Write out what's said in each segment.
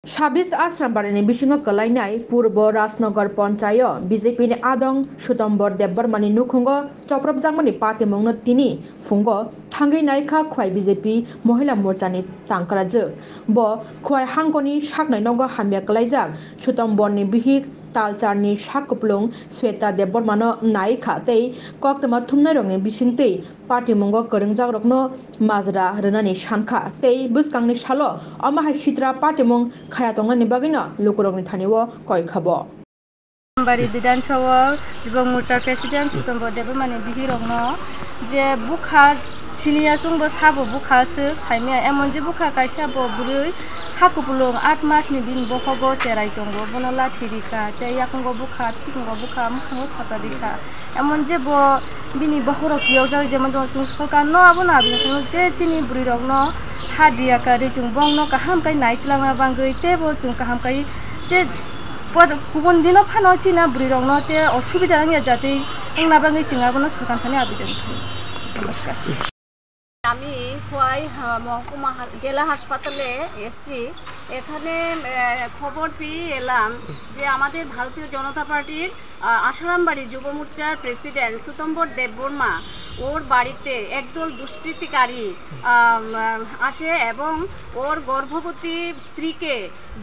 26 आश्रमबारिनि बिसिङाव कलायनाय पूर्व राजनगर पंचायत बीजेपी नि आदं सुतम्बर देबबर्मानि नुखुंगो चप्रबजांमनि पातिमुंनो तिनि फुंगो थांगै नायखा खुवाय बीजेपी महिला मोर्चानि तांकराजो ब खुवाय हांगोनि साकनाय नंगो हामिया कलायजाक सुतम्बरनि बिहिक तालचारनि साकुपलुं श्वेता देबबर्मानो नायखा तै कक्तमा थुमनाय रंनि बिसिंतै पातिमुंगो करंजाक रकनो माजरा रनानि सानखा तै बुसकांनि सालो अमाहाय सित्रा पातिमुं खाया तंनानि बागैनो लुकुरंनि थानिवो कय खाबो बारी विधानसभा युवा मोर्चा प्रेसिडेंट सुतम्बर देबबर्मानि बिहिरंनो जे बुखा सिनिया सुंबो साबो बुखासो साइमिया एमन जे बुखा काइसाबो बुरै साकुपुलुं 8 मासनि दिन बखगो चेराय जंगो बनला थिरिखा ते याकंगो बुखा थिकंगो बुखा मुखंगो थातारिखा एमन जे बो बिनि बखरो कियाव जाय जेमन जों सरकार न आबो ना बिनो जे चिनि बुरै रंनो हादिया कारि जों बंनो काहाम काइ नाइतलाङा बांगै तेबो जों काहाम काइ जे गुबुन दिनाव फानो चिना बुरै रंनो ते असुबिदा नांया जाते आंना बांगै चिङाबोनो सरकारखानि आबिदन नमस्कार আমি খোয়াই মহকুমা জেলা হাসপাতালে এসছি। এখানে খবর পেয়ে এলাম যে আমাদের ভারতীয় জনতা পার্টির আসারামবাড়ি যুব মোর্চার প্রেসিডেন্ট সুতম্বর দেববর্মা ওর বাড়িতে একদল দুষ্কৃতিকারী আসে এবং ওর গর্ভবতী স্ত্রীকে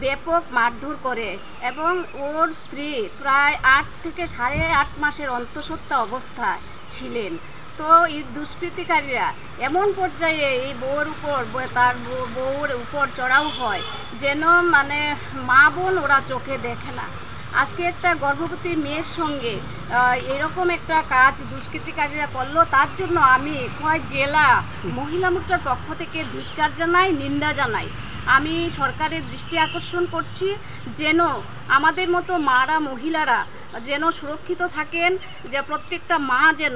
ব্যাপক মারধর করে এবং ওর স্ত্রী প্রায় 8 থেকে 8.5 মাসের অন্তঃসত্ত্বা অবস্থায় ছিলেন। তো এই দুষ্কৃতিকারীরা এমন পর্যায়ে এই বউর উপর তার বউর উপর চড়াও হয় যেন মানে মা বোন ওরা চোখে দেখে না। আজকে একটা গর্ভবতী মেয়ের সঙ্গে এরকম একটা কাজ দুষ্কৃতিকারীরা করলো, তার জন্য আমি খোয়াই জেলা মহিলা মোর্চার পক্ষ থেকে ধিক্কার জানাই, নিন্দা জানাই। আমি সরকারের দৃষ্টি আকর্ষণ করছি যেন আমাদের মতো মারা মহিলারা যেন সুরক্ষিত থাকেন, যে প্রত্যেকটা মা যেন